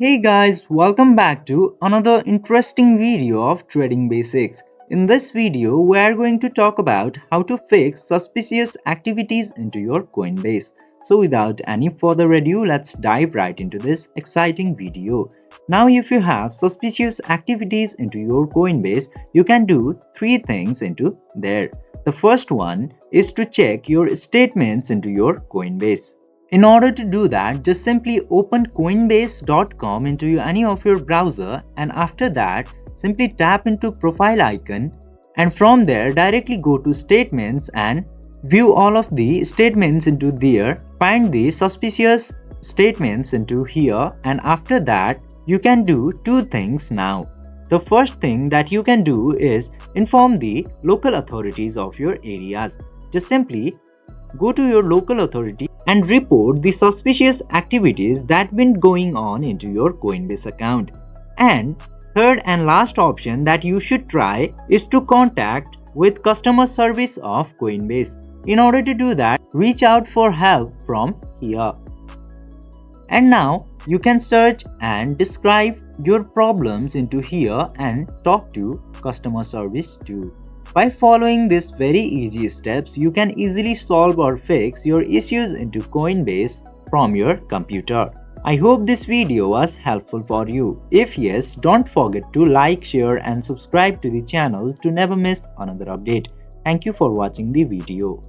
Hey guys, welcome back to another interesting video of Trading Basics. In this video, we are going to talk about how to fix suspicious activities into your Coinbase. So without any further ado, let's dive right into this exciting video. Now if you have suspicious activities into your Coinbase, you can do three things into there. The first one is to check your statements into your Coinbase. In order to do that, just simply open coinbase.com into any of your browser, and after that simply tap into profile icon, and from there directly go to statements and view all of the statements into there. Find the suspicious statements into here, and after that you can do two things now. The first thing that you can do is inform the local authorities of your areas. Just simply go to your local authority and report the suspicious activities that been going on into your Coinbase account. And third and last option that you should try is to contact with customer service of Coinbase. In order to do that, reach out for help from here. And now you can search and describe your problems into here and talk to customer service too. By following these very easy steps, you can easily solve or fix your issues into Coinbase from your computer. I hope this video was helpful for you. If yes, don't forget to like, share and subscribe to the channel to never miss another update. Thank you for watching the video.